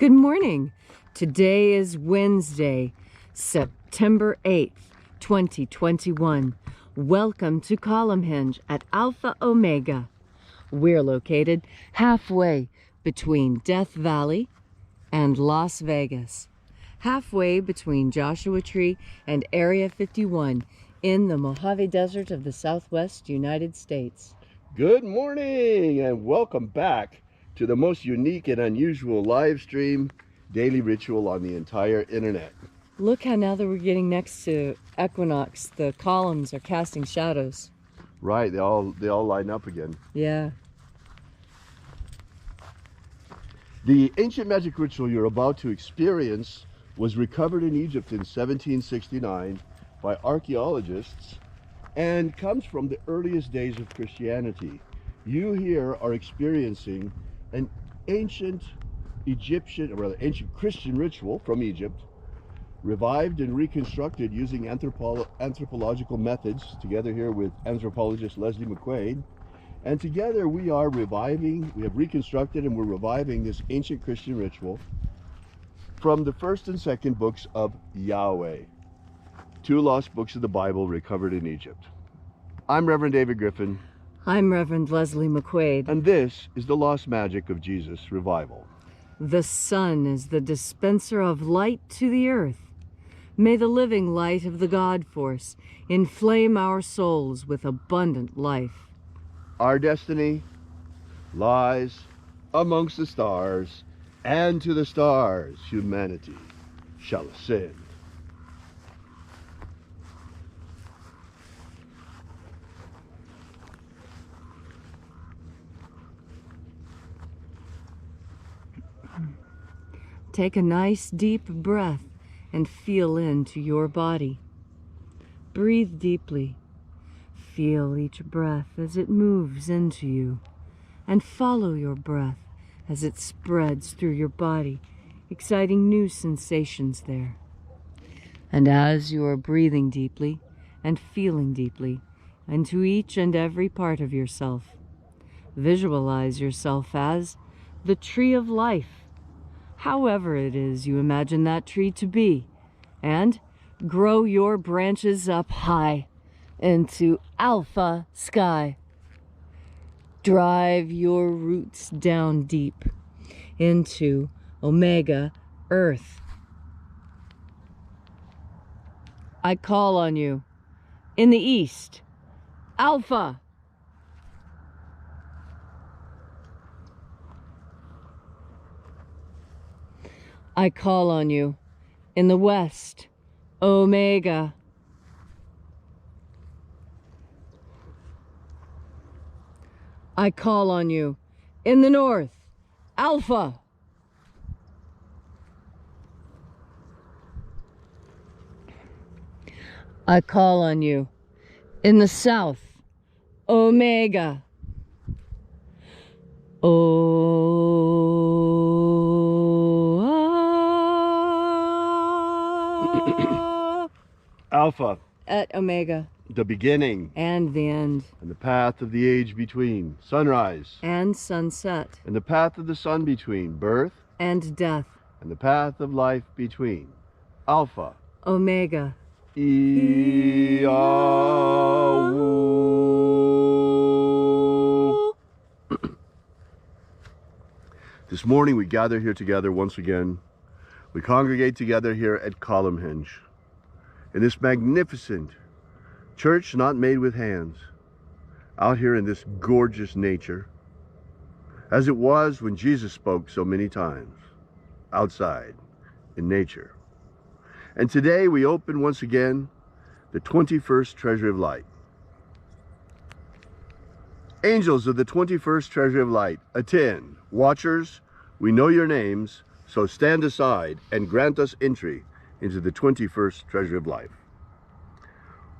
Good morning. Today is Wednesday, September 8th, 2021. Welcome to Columnhenge at Alpha Ωmega. We're located halfway between Death Valley and Las Vegas, halfway between Joshua Tree and Area 51 in the Mojave Desert of the Southwest United States. Good morning and welcome back to the most unique and unusual live stream daily ritual on the entire internet. Look how now that we're getting next to equinox, the columns are casting shadows. Right, they all line up again. Yeah. The ancient magic ritual you're about to experience was recovered in Egypt in 1769 by archaeologists and comes from the earliest days of Christianity. You here are experiencing an ancient Christian ritual from Egypt, revived and reconstructed using anthropological methods, together here with anthropologist Leslie McQuade. And together we have reconstructed and we're reviving this ancient Christian ritual from the first and second books of Yahweh, two lost books of the Bible recovered in Egypt. I'm Reverend David Griffin. I'm Reverend Leslie McQuade. And this is the Lost Magic of Jesus Revival. The sun is the dispenser of light to the earth. May the living light of the God force inflame our souls with abundant life. Our destiny lies amongst the stars, and to the stars humanity shall ascend. Take a nice deep breath and feel into your body. Breathe deeply. Feel each breath as it moves into you, and follow your breath as it spreads through your body, exciting new sensations there. And as you are breathing deeply and feeling deeply into each and every part of yourself, visualize yourself as the tree of life, however it is you imagine that tree to be, and grow your branches up high into alpha sky. Drive your roots down deep into omega earth. I call on you in the east, alpha. I call on you in the west, Omega. I call on you in the north, Alpha. I call on you in the south, Omega. Alpha. At Omega. The beginning. And the end. And the path of the age between. Sunrise. And sunset. And the path of the sun between. Birth. And death. And the path of life between. Alpha. Omega. This morning we gather here together once again. We congregate together here at Columnhenge, in this magnificent church not made with hands, out here in this gorgeous nature, as it was when Jesus spoke so many times, outside in nature. And today we open once again the 21st Treasury of Light. Angels of the 21st Treasury of Light, attend. Watchers, we know your names, so stand aside and grant us entry into the 21st Treasury of Life.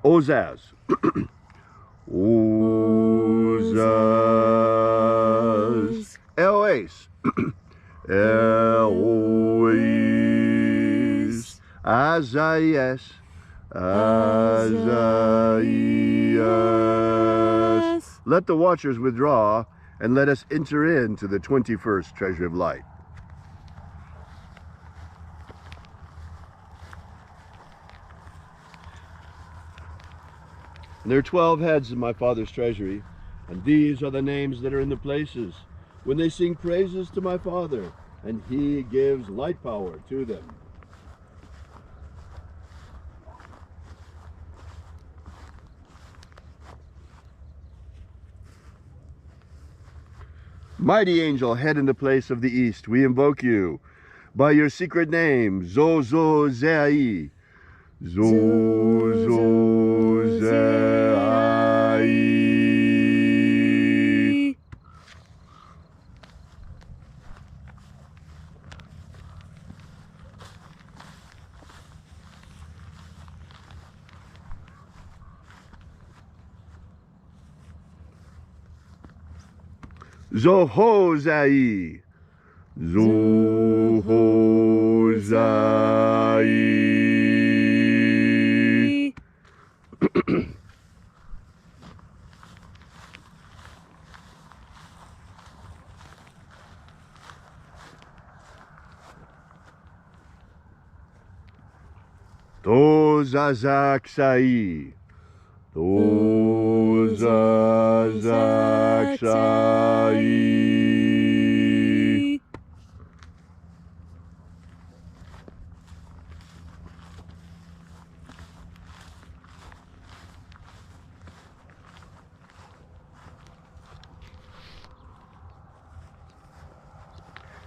Ozaz. Ozaz. Elois. Elois. Azayas. Azayas. Let the watchers withdraw and let us enter into the 21st Treasury of Light. And there are 12 heads in my Father's treasury, and these are the names that are in the places when they sing praises to my Father, and he gives light power to them. Mighty angel, head in the place of the east, we invoke you by your secret name, Zozozei. Zozozei. Zohozai. Zohozai. Tozazaksai. Tozazaksai.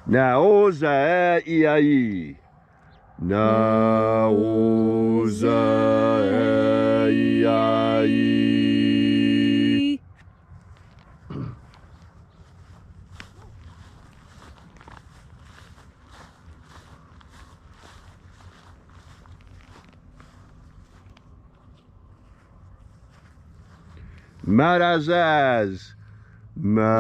Naozai. Naozai. Marazaz. Marazaz.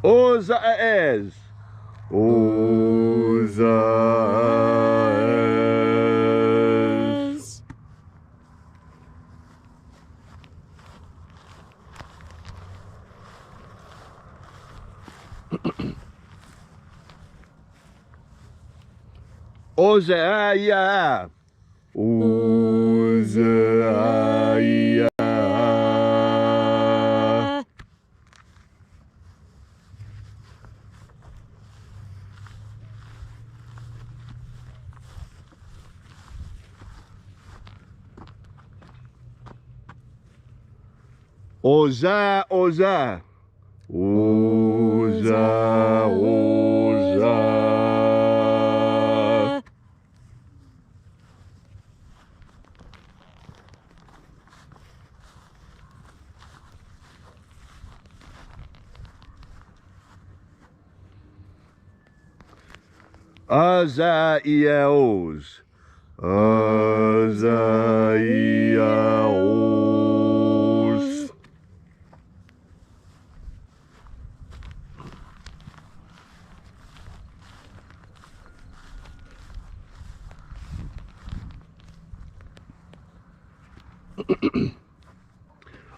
Ozaez. Ozaez. Ozaia. Ozaia. Oza, Oza. Oza, Oza. Azaiaos. Azaiaos.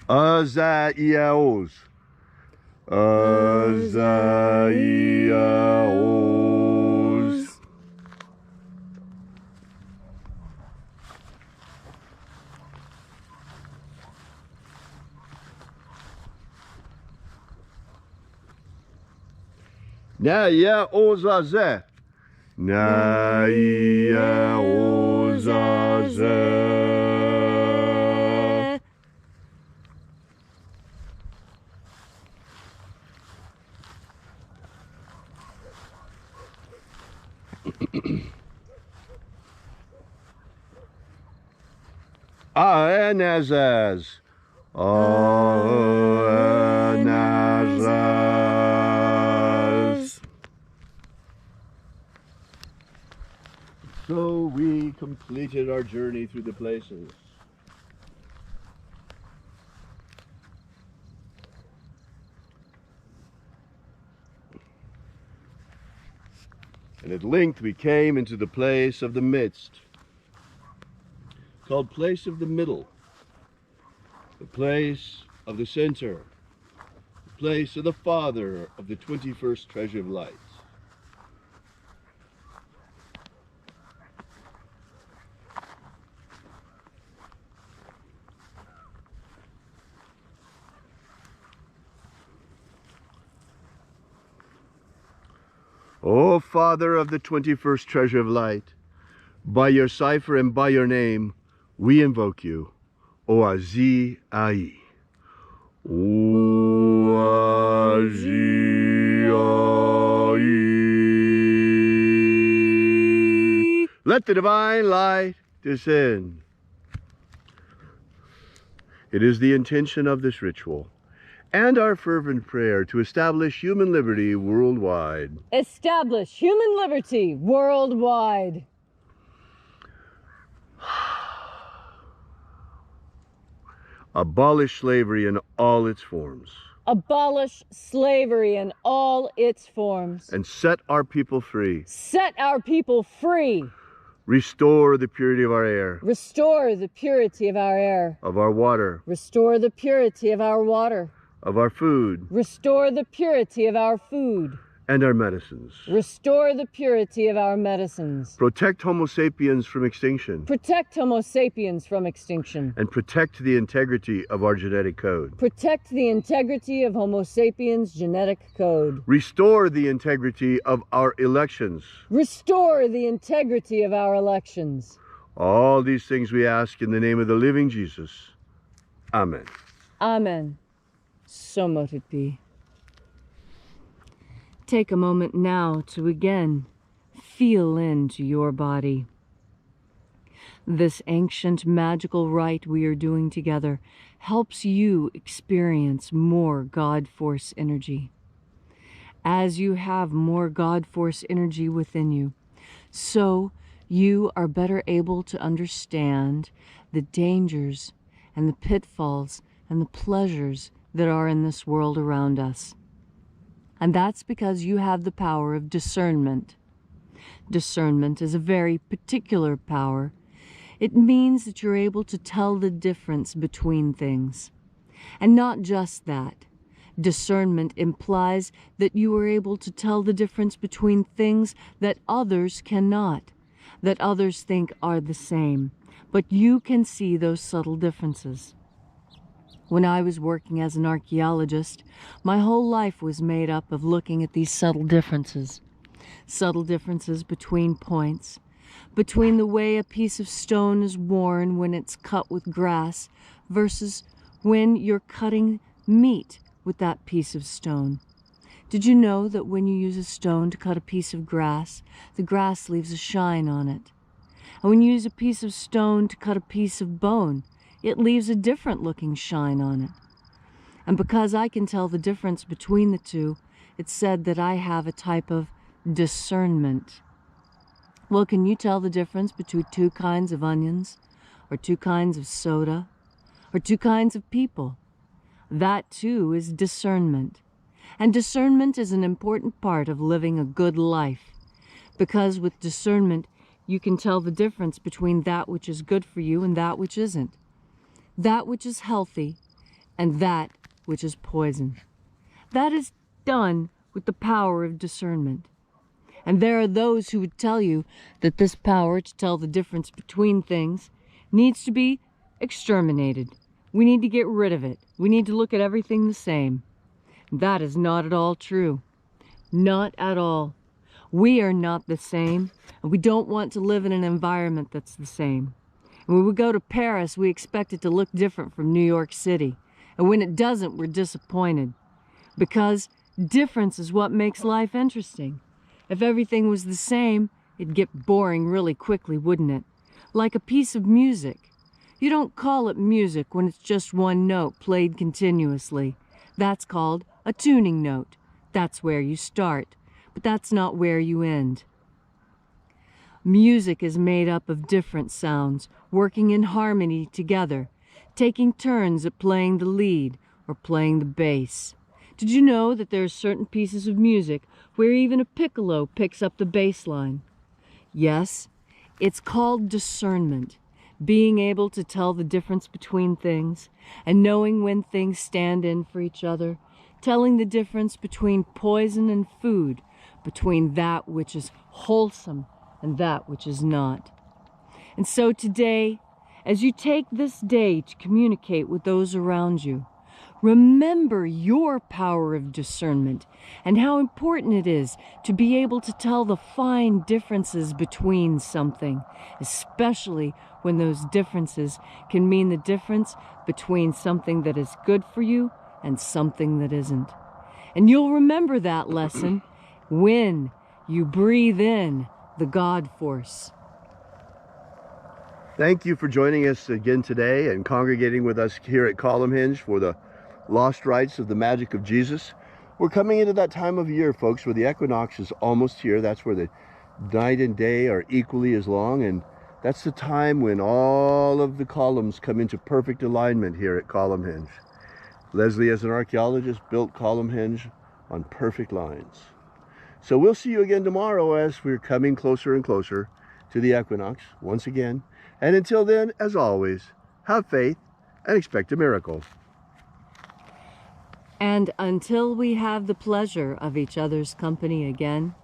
Azaiaos. Azaiaos. Naya Ozaze. Naya Ozaze. Aenazaz. Aenazaz. So we completed our journey through the places. And at length we came into the place of the midst, called place of the middle, the place of the center, the place of the father of the 21st Treasury of Light. O Father of the 21st Treasure of Light, by your cipher and by your name, we invoke you. Oazi Ai. Oazi Ai. Let the divine light descend. It is the intention of this ritual and our fervent prayer to establish human liberty worldwide. Establish human liberty worldwide. Abolish slavery in all its forms. Abolish slavery in all its forms. And set our people free. Set our people free. Restore the purity of our air. Restore the purity of our air. Of our water. Restore the purity of our water. Of our food. Restore the purity of our food. And our medicines. Restore the purity of our medicines. Protect Homo sapiens from extinction. Protect Homo sapiens from extinction. And protect the integrity of our genetic code. Protect the integrity of Homo sapiens' genetic code. Restore the integrity of our elections. Restore the integrity of our elections. All these things we ask in the name of the living Jesus. Amen. Amen. So mote it be. Take a moment now to again feel into your body. This ancient magical rite we are doing together helps you experience more God Force energy. As you have more God Force energy within you, so you are better able to understand the dangers and the pitfalls and the pleasures that are in this world around us. And that's because you have the power of discernment. Discernment is a very particular power. It means that you're able to tell the difference between things. And not just that. Discernment implies that you are able to tell the difference between things that others cannot, that others think are the same, but you can see those subtle differences. When I was working as an archeologist, my whole life was made up of looking at these subtle differences. Subtle differences between points, between the way a piece of stone is worn when it's cut with grass versus when you're cutting meat with that piece of stone. Did you know that when you use a stone to cut a piece of grass, the grass leaves a shine on it? And when you use a piece of stone to cut a piece of bone, it leaves a different looking shine on it. And because I can tell the difference between the two, it's said that I have a type of discernment. Well, can you tell the difference between two kinds of onions, or two kinds of soda, or two kinds of people? That too is discernment. And discernment is an important part of living a good life, because with discernment, you can tell the difference between that which is good for you and that which isn't. That which is healthy and that which is poison. That is done with the power of discernment. And there are those who would tell you that this power to tell the difference between things needs to be exterminated. We need to get rid of it. We need to look at everything the same. That is not at all true. Not at all. We are not the same, and we don't want to live in an environment that's the same. And when we go to Paris, we expect it to look different from New York City. And when it doesn't, we're disappointed. Because difference is what makes life interesting. If everything was the same, it'd get boring really quickly, wouldn't it? Like a piece of music. You don't call it music when it's just one note played continuously. That's called a tuning note. That's where you start. But that's not where you end. Music is made up of different sounds, working in harmony together, taking turns at playing the lead or playing the bass. Did you know that there are certain pieces of music where even a piccolo picks up the bass line? Yes, it's called discernment. being able to tell the difference between things and knowing when things stand in for each other, telling the difference between poison and food, between that which is wholesome and that which is not. And so today, as you take this day to communicate with those around you, remember your power of discernment and how important it is to be able to tell the fine differences between something, especially when those differences can mean the difference between something that is good for you and something that isn't. And you'll remember that lesson when you breathe in the God force. Thank you for joining us again today and congregating with us here at Columnhenge for the Lost Rites of the Magic of Jesus. We're coming into that time of year, folks, where the equinox is almost here. That's where the night and day are equally as long, and that's the time when all of the columns come into perfect alignment here at Columnhenge. Leslie, as an archaeologist, built Columnhenge on perfect lines. So we'll see you again tomorrow as we're coming closer and closer to the equinox once again. And until then, as always, have faith and expect a miracle. And until we have the pleasure of each other's company again,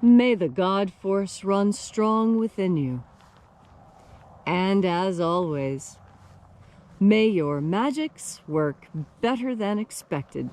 may the God force run strong within you. And as always, may your magics work better than expected.